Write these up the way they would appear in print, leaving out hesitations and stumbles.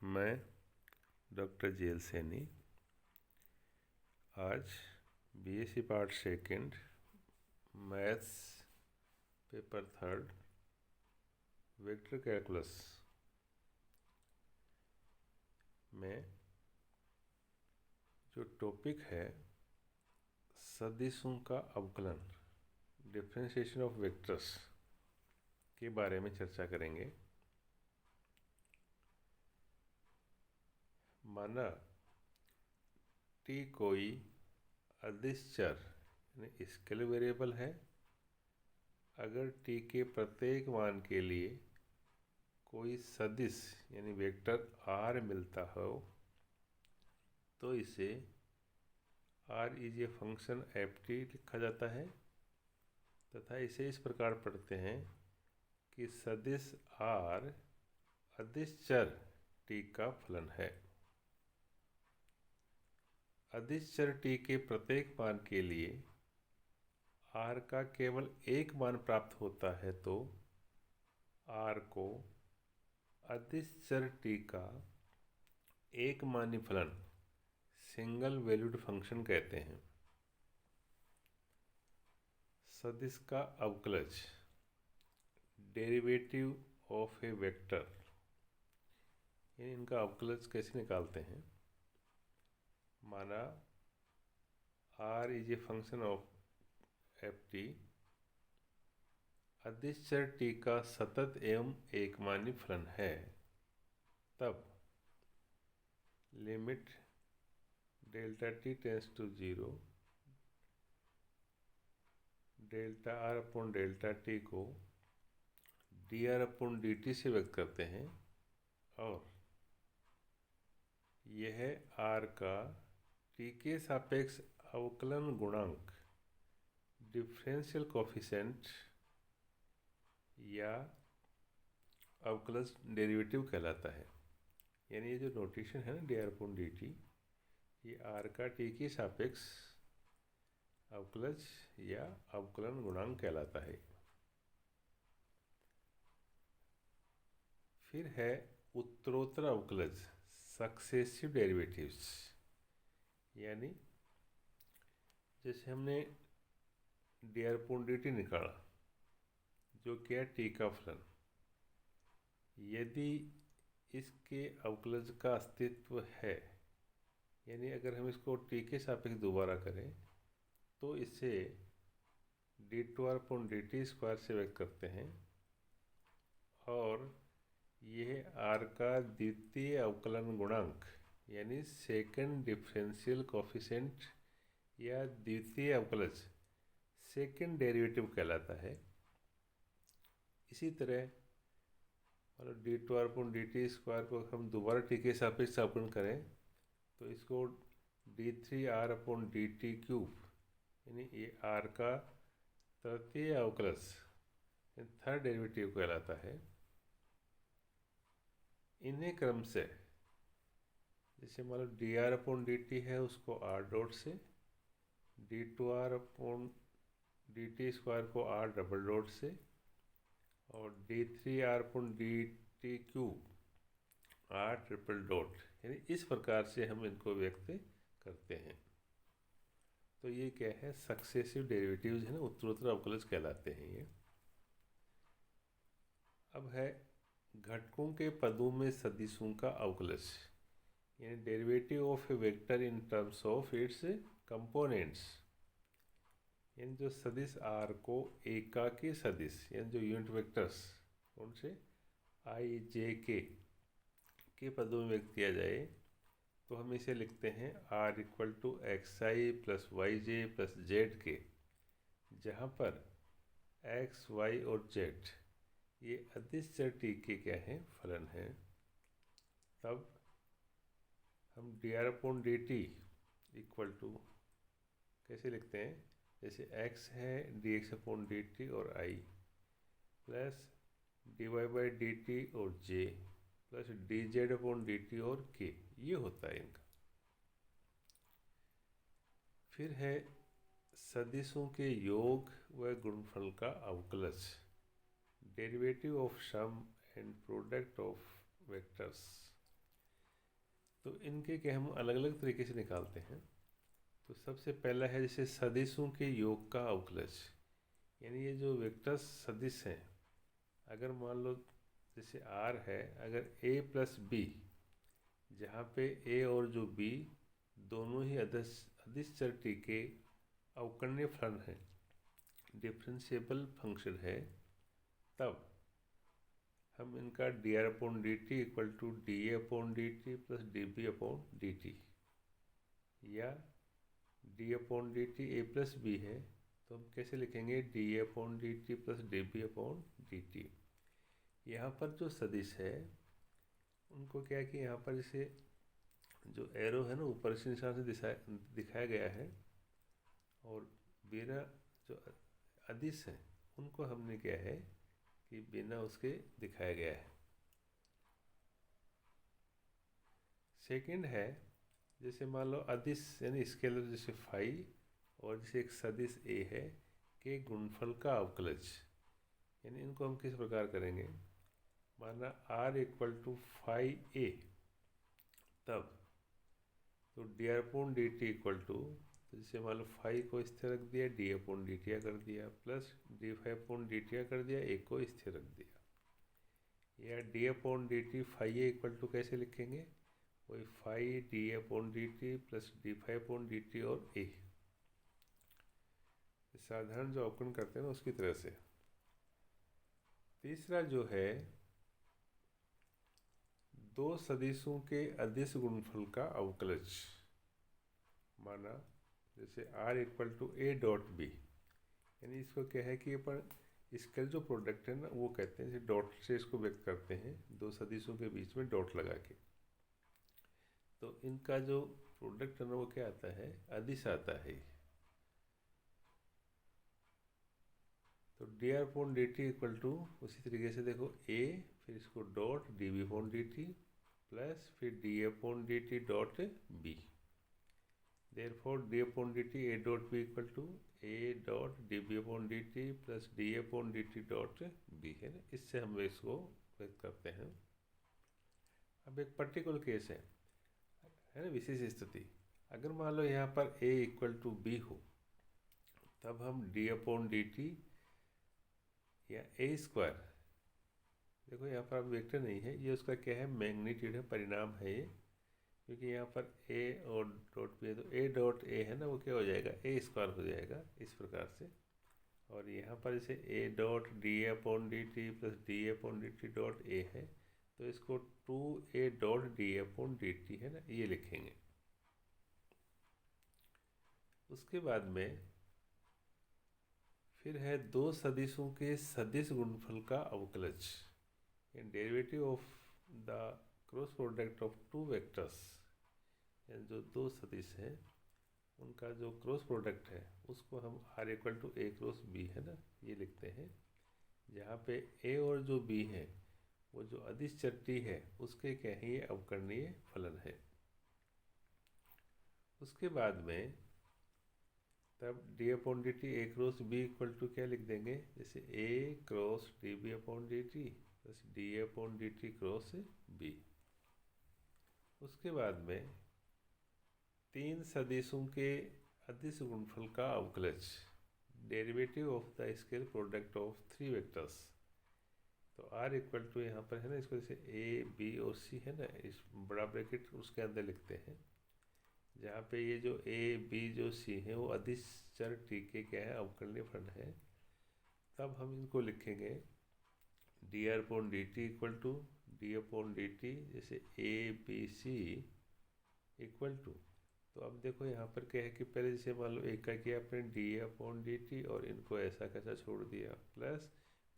मैं doctor jail Saini आज BSc part second maths paper third vector calculus में जो टॉपिक है सदिशों का अवकलन डिफरेंशिएशन ऑफ वेक्टर्स के बारे में चर्चा करेंगे। माना t कोई अदिश चर यानी स्केलर वेरिएबल है। अगर t के प्रत्येक मान के लिए कोई सदिश यानी वेक्टर r मिलता हो तो इसे r is a function ft लिखा जाता है तथा इसे इस प्रकार पढ़ते हैं कि सदिश r अदिश चर t का फलन है। अदिश चर t के प्रत्येक मान के लिए r का केवल एक मान प्राप्त होता है तो r को अदिश चर t का एक मानी फलन सिंगल वैल्यूड फंक्शन कहते हैं। सदिश का अवकलज डेरिवेटिव ऑफ ए वेक्टर यानी इनका अवकलज कैसे निकालते हैं। माना r is a function of F T अदिश चर t का सतत एवं एकमानी फलन है, तब limit delta t tends to 0 delta r upon delta t को dr अपॉन dt से व्यक्त करते हैं और यह r का t के सापेक्ष अवकलन गुणांक डिफरेंशियल कोफिशिएंट या अवकलज डेरिवेटिव कहलाता है। यानी ये जो नोटेशन है ना dr अपॉन dt, ये r का t के सापेक्ष अवकलज या अवकलन गुणांक कहलाता है। फिर है उत्तरोत्तर अवकलज सक्सेसिव डेरिवेटिव्स, यानी जैसे हमने dr अपॉन dt निकाला जो क्या t का फलन, यदि इसके अवकलज का अस्तित्व है यानी अगर हम इसको t के सापेक्ष दोबारा करें तो इसे d2r अपॉन dt स्क्वायर से व्यक्त करते हैं और यह r का द्वितीय अवकलन गुणांक यानी सेकंड डिफरेंशियल कोफिशिएंट या द्वितीय अवकलज सेकंड डेरिवेटिव कहलाता है। इसी तरह मतलब d2r अपॉन dt स्क्वायर को हम दोबारा t के सापेक्ष अवकलन करें तो इसको d3r अपॉन dt क्यूब यानी ये r का तृतीय अवकलज थर्ड डेरिवेटिव कहलाता है। इन्हें क्रम से जैसे मान लो dr अपॉन dt है उसको r डॉट से, d2r अपॉन dt स्क्वायर को r डबल डॉट से और d3r upon dt cube r triple dot, यानी इस प्रकार से हम इनको व्यक्त करते हैं। तो ये क्या है, सक्सेसिव डेरिवेटिव्स है ना, उत्तरोत्तर अवकलज कहलाते हैं ये। अब है घटकों के पदों में सदिशों का अवकलज यानी derivative of A vector in terms of its components, यानी जो सदिश r को एकाकी सदिश यानी जो यूनिट वेक्टर्स उनसे i j के पदों में व्यक्त किया जाए तो हम इसे लिखते हैं r equal to xi plus yj plus z जहाँ पर x, y और z ये अदिश चर t के क्या हैं, फलन हैं। तब हम dr upon dt equal to कैसे लिखते हैं, जैसे x है dx अपॉन dt और i plus dy by dt और j plus dz upon dt और k, ये होता है इनका। फिर है सदिशों के योग व गुणनफल का अवकलज derivative of sum and product of vectors, तो इनके क्या हम अलग अलग तरीके से निकालते हैं। तो सबसे पहला है जैसे सदिशों के योग का अवकलज, यानी ये जो वेक्टर्स सदिश हैं, अगर मान लो जैसे r है, अगर a प्लस बी, जहाँ पे a और जो b दोनों ही अदिश चर t के अवकलनीय फलन हैं, डिफरेंशिएबल फंक्शन है, तब हम इनका dr upon D T equal to d A upon D T plus d B upon D t, या D upon D t a plus b है तो हम कैसे लिखेंगे डी ए upon D T plus d B upon D t. यहाँ पर जो सदिश है उनको क्या है कि यहाँ पर जैसे जो एरो है ना ऊपर से निशान से दिखाया गया है, और बिना जो अदिश है उनको हमने क्या है कि बिना उसके दिखाया गया है। सेकंड है जैसे मान लो अदिश यानी स्केलर जैसे फाई, और जैसे एक सदिश ए है के गुणनफल का अवकलज, यानी इनको हम किस प्रकार करेंगे, माना r equal to phi A, तब तो D R upon D T equal to, तो जैसे मान लो फाई को स्थिर रख दिया, डी अपॉन डी टी कर दिया, plus D phi upon D T कर दिया, ए को स्थिर रख दिया, या D upon D T phi A equal to कैसे लिखेंगे, वही phi D upon D T plus D phi upon D T और ए, साधारण जो अवकलन करते हैं ना उसकी तरह से। तीसरा जो है दो सदिशों के अदिश गुणनफल का अवकलज, माना जैसे r equal to a dot b, यानी इसको क्या है कि अपन इसका जो प्रोडक्ट है ना वो कहते हैं, जैसे डॉट से इसको व्यक्त करते हैं, दो सदिशों के बीच में डॉट लगा के, तो इनका जो प्रोडक्ट है ना वो क्या आता है, अदिश आता है। तो D R upon D T equal to उसी तरीके से देखो a, फिर इसको dot d B upon D T plus फिर d upon D t dot b, therefore d upon D t a dot b equal to a dot d B upon D T plus d upon D t dot b, है ना। इससे हम इसको व्यक्त करते हैं। अब एक पर्टिकुलर केस है ना, विशेष स्थिति, अगर मान लो यहाँ पर a इक्वल टू बी हो, तब हम डी अपॉन डी टी या ए स्क्वायर, देखो यहाँ पर अब वेक्टर नहीं है, ये उसका क्या है, मैग्नीट्यूड है, परिणाम है ये, क्योंकि यहाँ पर a और डॉट बी है, तो a डॉट a है ना वो क्या हो जाएगा, a स्क्वायर हो जाएगा इस प्रकार से। और यहाँ पर जैसे a dot D A upon D T plus d A upon D t dot a है, तो इसको 2a dot D A upon D T है ना ये लिखेंगे। उसके बाद में फिर है दो सदिशों के सदिश गुणनफल का अवकलज, derivative of the cross product of two vectors, जो दो सदिश हैं उनका जो क्रॉस प्रोडक्ट है उसको हम r equal to a cross b है ना ये लिखते हैं, जहाँ पे a और जो b है वो जो अदिश चर t है उसके क्या है, ये अवकलनीय फलन है। उसके बाद में तब d upon D t a cross b equal to क्या लिख देंगे, जैसे a cross d B upon D T plus d A upon D t cross b. उसके बाद में तीन सदिशों के अदिश गुणनफल का अवकलज, derivative of the scale product of three vectors, तो r इक्वल टू यहाँ पर है ना, इसको जैसे a b और c है ना, इस बड़ा ब्रैकेट उसके अंदर लिखते हैं, जहाँ पे ये जो a b जो c है वो अदिश चर t के क्या है, अवकलनीय फलन है। तब हम इनको लिखेंगे d are upon D T equal to d upon D t, जैसे a b c equal to, तो अब देखो यहाँ पर क्या है कि पहले जैसे मान लो एक का किया आपने डी अपॉन डी टी और इनको ऐसा कैसा छोड़ दिया, प्लस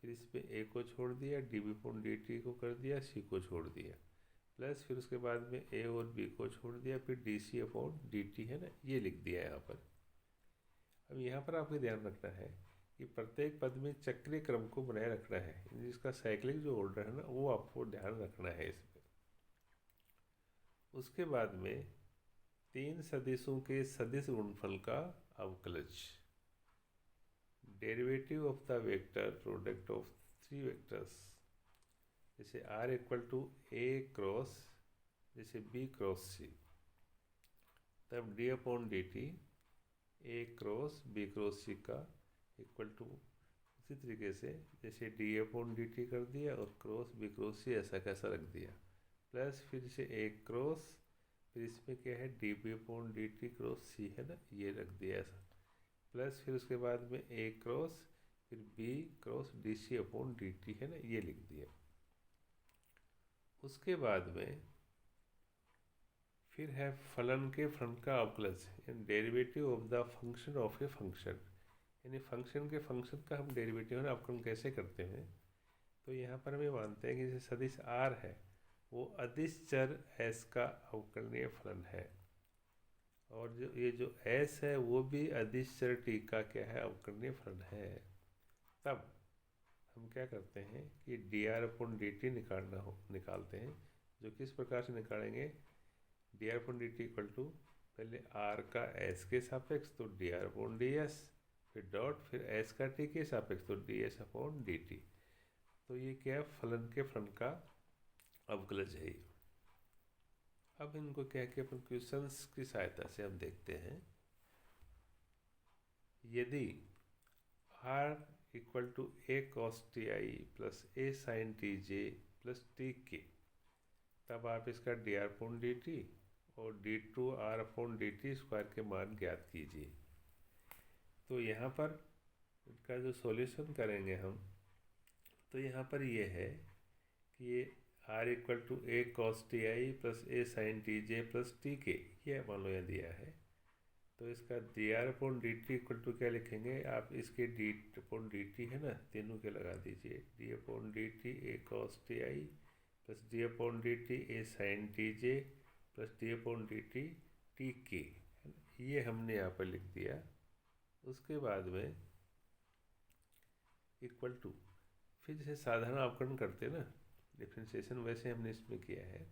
फिर इस पे a को छोड़ दिया, d B upon D t को कर दिया, c को छोड़ दिया, प्लस फिर उसके बाद में a और b को छोड़ दिया, फिर d c upon D T है ना ये लिख दिया यहाँ पर। अब यहाँ पर आपको ध्यान रखना है कि प्रत्येक पद में चक्रीय क्रम को बनाए रखना है, जिसका साइक्लिक जो ऑर्डर है ना वो आपको ध्यान रखना है इसमें। उसके बाद में तीन सदिशों के सदिश गुणनफल का अवकलज, derivative of the vector product of three vectors, जैसे r equal to a cross जैसे बी क्रॉस सी, तब d upon D t a cross b cross c का इक्वल टू, उसी तरीके से जैसे डी अपॉन डी टी कर दिया और क्रॉस बी क्रॉस सी ऐसा कैसा रख दिया, प्लस फिर से ए क्रॉस, फिर इसमें क्या है D B upon D t cross c है ना, ये रख दिया ऐसा, प्लस फिर उसके बाद में ए क्रॉस फिर b cross d c upon D T है ना, ये लिख दिया। उसके बाद में फिर है फलन के फलन का अवकलज, यानी derivative of the function of a function, यानी फंक्शन के फंक्शन का हम डेरिवेटिव है ना अवकलन कैसे करते हैं। तो यहाँ पर हम ये मानते हैं कि जैसे सदिश आर है वो अदिश चर एस का अवकलनीय फलन है, और जो एस है वो भी अदिश चर टी का क्या है अवकलनीय फलन है। तब हम क्या करते हैं कि d are upon D t निकालते हैं, जो किस प्रकार से निकालेंगे, d are upon D T equal to पहले आर का एस के सापेक्ष तो D R upon d s, फिर डॉट, फिर एस का टी के सापेक्ष तो d s upon D t. तो ये क्या है फलन के फलन का अवकलज है। अब इनको क्या कि अपन क्वेश्चंस की सहायता से हम देखते हैं। यदि r equal to a cos t i plus a sine t j plus t k, तब आप इसका d are upon D T और d two r upon D t square के मान ज्ञात कीजिए। तो यहाँ पर इसका जो सॉल्यूशन करेंगे हम, तो यहाँ पर ये है कि ये r equal to a cos t i plus a sine t j plus t के, ये मान लो यहाँ दिया है। तो इसका d are upon D T equal to क्या लिखेंगे आप, इसके डी अपॉन डी टी है ना, तीनों के लगा दीजिए, d upon D t a cos t i plus d upon D t a sine t j plus d upon D t t के, ये हमने यहाँ पर लिख दिया। उसके बाद में इक्वल टू, फिर जैसे साधारण अवकलन करते हैं ना डिफ्रेंशिएशन, वैसे हमने इसमें किया है।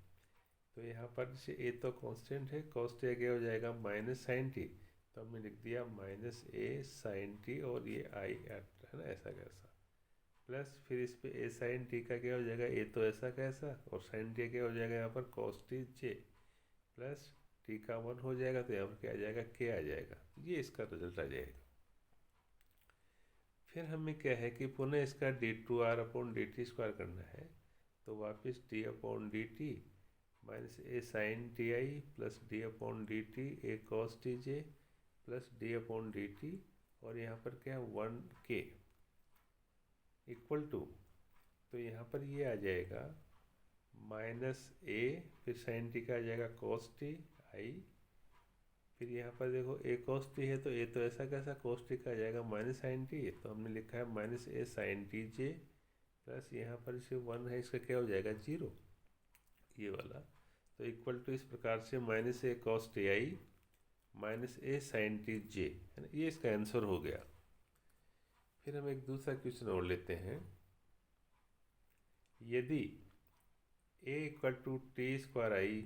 तो यहाँ पर जैसे ए तो कांस्टेंट है, कॉस टी क्या हो जाएगा माइनस साइन टी, तो हमने लिख दिया माइनस ए साइन टी और ये आई है ना ऐसा कैसा, प्लस फिर इस पे ए साइन टी का क्या हो जाएगा, ए तो ऐसा कैसा और साइन टी क्या हो जाएगा यहाँ पर cos t j, plus T का 1 हो जाएगा तो यहाँ पर क्या आ जाएगा के आ जाएगा, ये इसका रिजल्ट आ जाएगा। फिर हमें क्या है कि पुनः इसका d two r upon D t square करना है, तो वापस d upon D t minus a sine t i plus d upon D t a cos t j plus d upon D T, और यहाँ पर क्या है 1 के इक्वल टू, तो यहाँ पर ये आ जाएगा माइनस ए फिर साइन टी का आ जाएगा कॉस टी आई, फिर यहाँ पर देखो ए कॉस टी है तो ए तो ऐसा कैसा, कॉस टी का आ जाएगा माइनस साइन टी, तो हमने लिखा है minus a sine t j plus यहाँ पर इसे 1 है, इसका क्या हो जाएगा 0, ये वाला। तो इक्वल टू इस प्रकार से minus a cos t i minus a sine t j है ना, ये इसका आंसर हो गया। फिर हम एक दूसरा क्वेश्चन और लेते हैं। यदि a equal to t square i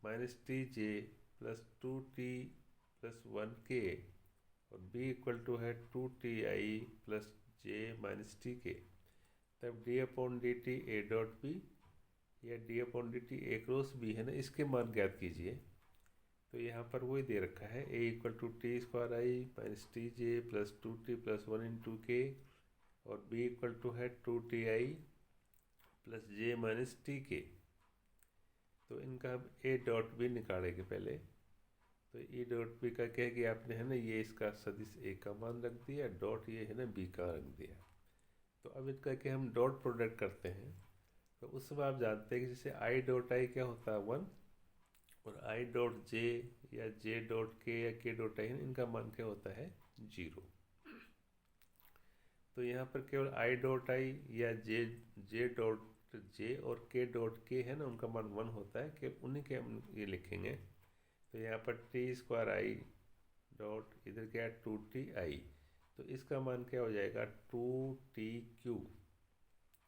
minus t j plus 2t plus 1 k और b इक्वल टू है 2t i plus j minus t k, तब d upon D t a dot b या D upon D t a cross b है ना, इसके मान ज्ञात कीजिए। तो यहाँ पर वही दे रखा है a equal to t square i minus t j plus 2t plus 1 into k, और b इक्वल टू है 2t i plus j minus t k. तो इनका हम ए डॉट बी निकालेंगे पहले। तो ए डॉट बी का क्या है कि आपने है ना ये इसका सदिश ए का मान रख दिया, डॉट ये है ना बी का रख दिया। तो अब इनका क्या हम डॉट प्रोडक्ट करते हैं, तो उस समय आप जानते हैं कि जैसे आई डॉट आई क्या होता है 1, और आई डॉट जे या जे डॉट के या के डॉट आई, इनका मान क्या होता है 0। तो यहाँ पर केवल आई डॉट आई या जे डॉट जे और के डॉट के है ना, उनका मान 1 होता है, कि उन्हीं के हम ये लिखेंगे। तो यहाँ पर टी स्क्वायर आई डॉट इधर क्या है 2t आई, तो इसका मान क्या हो जाएगा 2t क्यू,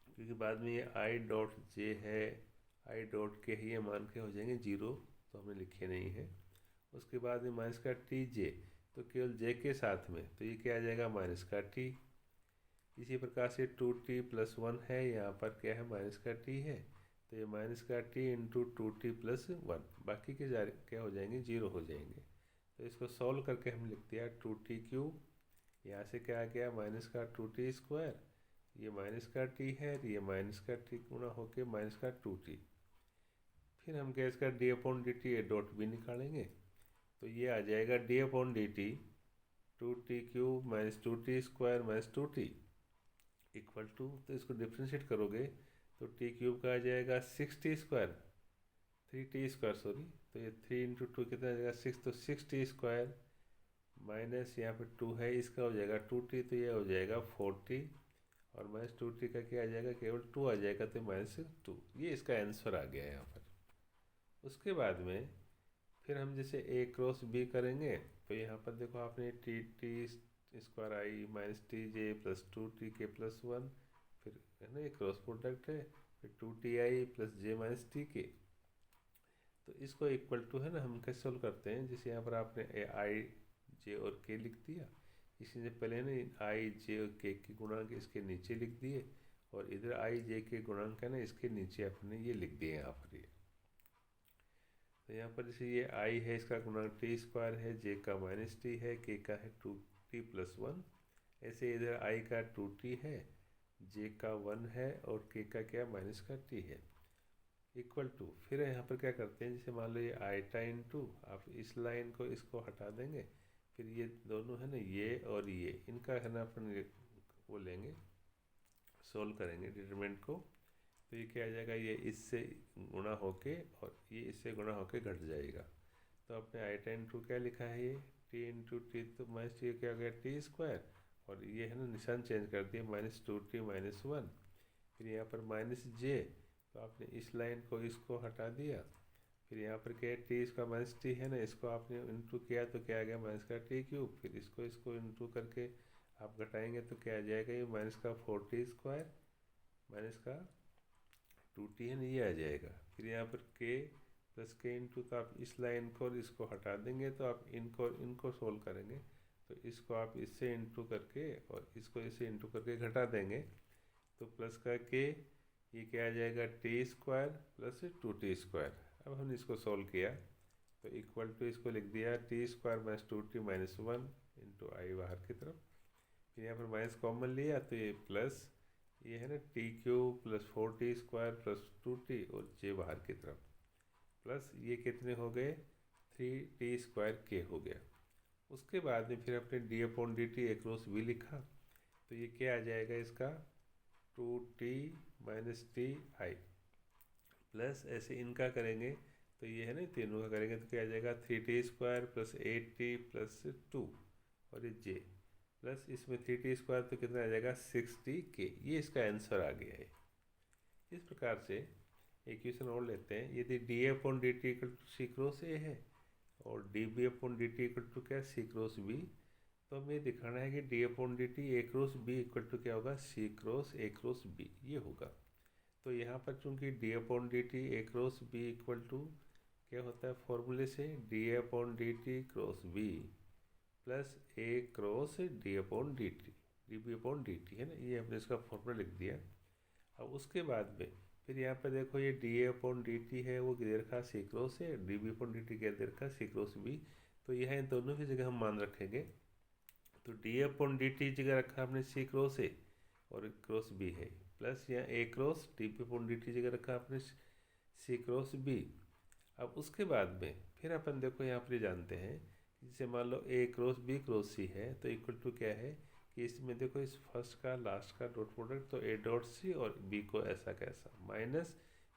क्योंकि बाद में ये आई डॉट जे है आई डॉट के है, ये मान के हो जाएंगे 0, तो हमने लिखे नहीं है। उसके बाद में माइनस का टी जे, तो केवल जे के साथ में, तो ये क्या आ जाएगा माइनस का टी। इसी प्रकार से 2t प्लस 1 है, यहाँ पर क्या है माइनस का टी है, तो ये माइनस का टी इंटू 2t प्लस 1, बाकी के क्या हो जाएंगे, 0 हो जाएंगे। तो इसको सॉल्व करके हम लिख दिया 2t क्यूब, यहाँ से क्या आ गया माइनस का 2t स्क्वायर, ये माइनस का t है, ये माइनस का t गुणा होके माइनस का 2t। फिर हम क्या इसका d upon D t dot भी निकालेंगे, तो ये आ जाएगा d upon D t 2t cube minus 2t square minus 2t equal to, तो इसको डिफ्रेंशिएट करोगे तो t क्यूब का आ जाएगा 6t square, 3t square sorry, तो ये 3 इंटू 2 कितना आ जाएगा 6, तो 6t स्क्वायर माइनस यहाँ पे 2 है, इसका हो जाएगा 2t, तो ये हो जाएगा 4t, और माइनस 2t का क्या आ जाएगा, केवल 2 आ जाएगा, तो माइनस 2। ये इसका आंसर आ गया यहाँ पर। उसके बाद में फिर हम जैसे a क्रॉस b करेंगे, तो यहाँ पर देखो आपने T square i minus t j plus 2t के प्लस 1, फिर है ना ये क्रॉस प्रोडक्ट है, फिर 2ti plus j minus t k, तो इसको इक्वल टू है ना हम कैसे सोल्व करते हैं, जैसे यहाँ पर आपने आई जे और के लिख दिया, इसी से पहले ना आई जे और के की गुणांक इसके नीचे लिख दिए, और इधर आई जे के गुणांक है ना इसके नीचे अपने ये लिख दिए यहाँ पर। ये तो यहाँ पर जैसे ये आई है इसका गुणांक टी स्क्वायर है, जे का माइनस टी है, के का है 2t प्लस 1, ऐसे इधर आई का 2t है, जे का 1 है, और के का क्या माइनस का t है, इक्वल टू। फिर यहाँ पर क्या करते हैं, जैसे मान लो ये आईटा इंटू, आप इस लाइन को इसको हटा देंगे, फिर ये दोनों है ना ये और ये इनका है ना अपन वो लेंगे, सोल्व करेंगे डिटरमिनेंट को, तो ये क्या आ जाएगा, ये इससे गुणा होके और ये इससे गुणा होके घट जाएगा। तो आपने आईटा इंटू क्या लिखा है, ये टी इंटू टी, तो माइनस टी क्या हो गया टी स्क्वायर, और ये है ना निशान चेंज कर दिया माइनस 2t माइनस 1, फिर यहाँ पर माइनस जे, तो आपने इस लाइन को इसको हटा दिया, फिर यहाँ पर क्या है टी इसका माइनस टी है ना, इसको आपने इंटू किया तो क्या आ गया माइनस का टी क्यूब, फिर इसको इंटू करके आप घटाएंगे तो क्या आ जाएगा, ये माइनस का 4t स्क्वायर माइनस का 2t है ना, ये आ जाएगा। फिर यहाँ पर k प्लस के इंटू, तो आप इस लाइन को और इसको हटा देंगे, तो आप इनको सोल्व करेंगे, तो इसको आप इससे इंटू करके और इसको इससे इंटू करके घटा देंगे, तो प्लस का k, ये क्या आ जाएगा T square plus 2t square. अब हमने इसको सोल्व किया तो इक्वल टू इसको लिख दिया t square minus 2t minus 1 into i बाहर की तरफ, फिर यहाँ पर माइनस कॉमन लिया तो ये प्लस, ये है ना T cube plus 4t square plus 2t और जे बाहर की तरफ, प्लस ये कितने हो गए 3t स्क्वायर के हो गया। उसके बाद में फिर अपने D upon D T across भी लिखा, तो ये क्या आ जाएगा इसका 2t minus T i, plus ऐसे इनका करेंगे तो ये है ना तीनों का करेंगे तो क्या आ जाएगा 3t square plus 8t plus 2, और ये जे प्लस इसमें 3t स्क्वायर तो कितना आ जाएगा 6t के, ये इसका आंसर आ गया है। इस प्रकार से एक क्वेश्चन और लेते हैं, यदि d upon D T equal to c cross a है और d B upon D T equal to क्या सी क्रॉस बी, तो हमें दिखाना है कि d upon D t a cross b equal to क्या होगा c cross a cross b, ये होगा। तो यहाँ पर चूंकि d upon D t a cross b equal to क्या होता है फॉर्मूले से d upon D t cross b plus a cross d upon D t, d B upon D T है ना, ये हमने इसका फॉर्मूला लिख दिया। अब उसके बाद में फिर यहाँ पर देखो ये डी ए अपॉन डी टी है वो किधर का सी क्रॉस है, D B upon D T किधर का सी क्रॉस बी, तो यह इन दोनों की जगह हम मान रखेंगे। तो D A upon D t जगह रखा हमने सी क्रॉस ए और क्रॉस बी है, प्लस यहाँ a cross d B upon D t जगह रखा आपने सी क्रॉस बी। अब उसके बाद में फिर अपन देखो यहाँ पर जानते हैं जैसे मान लो ए क्रॉस बी क्रॉस सी है तो इक्वल टू क्या है कि इसमें देखो इस फर्स्ट का लास्ट का डॉट प्रोडक्ट, तो ए डॉट सी और बी को ऐसा कैसा माइनस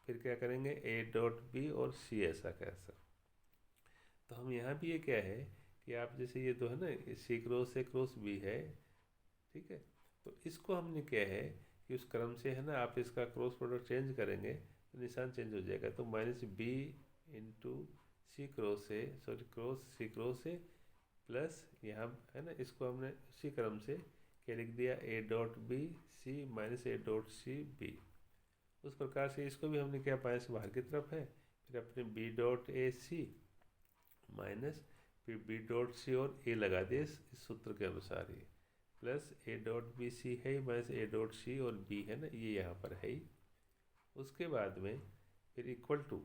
फिर क्या करेंगे ए डॉट बी और सी ऐसा कैसा। तो हम यहाँ भी ये क्या है कि आप जैसे ये दो है ना सी क्रॉस ए क्रॉस बी है, ठीक है, तो इसको हमने क्या है कि उस क्रम से है ना आप इसका क्रॉस प्रोडक्ट चेंज करेंगे तो निशान चेंज हो जाएगा, तो minus b into c cross a sorry cross c cross a plus यहाँ है ना इसको हमने उसी क्रम से क्या लिख दिया a dot b c minus a dot c b. उस प्रकार से इसको भी हमने क्या माइनस बाहर की तरफ है, फिर अपने b dot a c minus फिर बी डॉट सी और ए लगा दिए इस सूत्र के अनुसार ही, plus a dot b c है माइनस ए डॉट सी और बी है ना ये यहाँ पर है ही। उसके बाद में फिर इक्वल टू,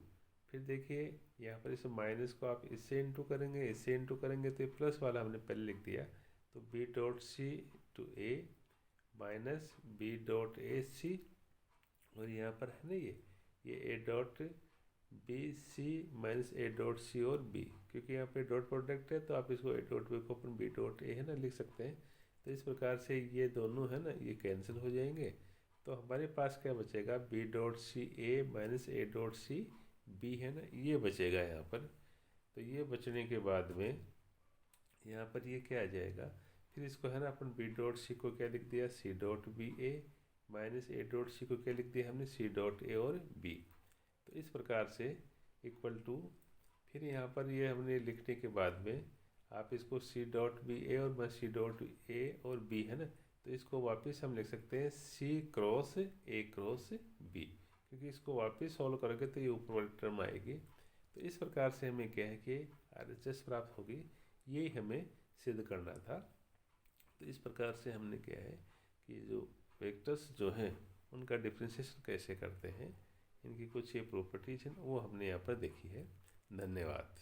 फिर देखिए यहाँ पर इस माइनस को आप इससे इंटू करेंगे, इससे इंटू करेंगे तो ये प्लस वाला हमने पहले लिख दिया। तो b dot c to a minus b dot a c, और यहाँ पर है ना ये a dot b c minus a dot c और बी, क्योंकि यहाँ पे डॉट प्रोडक्ट है तो आप इसको ए डॉट बी को अपन बी डॉट ए है ना लिख सकते हैं। तो इस प्रकार से ये दोनों है ना ये कैंसिल हो जाएंगे। तो हमारे पास क्या बचेगा, b dot c a minus a dot c b है ना, ये बचेगा यहाँ पर। तो ये बचने के बाद में यहाँ पर ये क्या आ जाएगा, फिर इसको है ना अपन बी डॉट सी को क्या लिख दिया, c dot b a minus a dot c को क्या लिख दिया हमने, सी डॉट ए और बी। तो इस प्रकार से इक्वल टू, फिर यहाँ पर ये हमने लिखने के बाद में आप इसको सी डॉट बी ए और मैं सी डॉट ए और बी है ना, तो इसको वापस हम लिख सकते हैं सी क्रॉस ए क्रॉस बी, क्योंकि इसको वापस सॉल्व करोगे तो ये ऊपर वाली टर्म आएगी। तो इस प्रकार से हमें क्या है कि RHS प्राप्त होगी, यही हमें सिद्ध करना था। तो इस प्रकार से हमने क्या है कि जो वेक्टर्स जो हैं उनका डिफरेंशिएशन कैसे करते हैं, इनकी कुछ ये प्रॉपर्टीज हैं वो हमने यहाँ पर देखी है। धन्यवाद।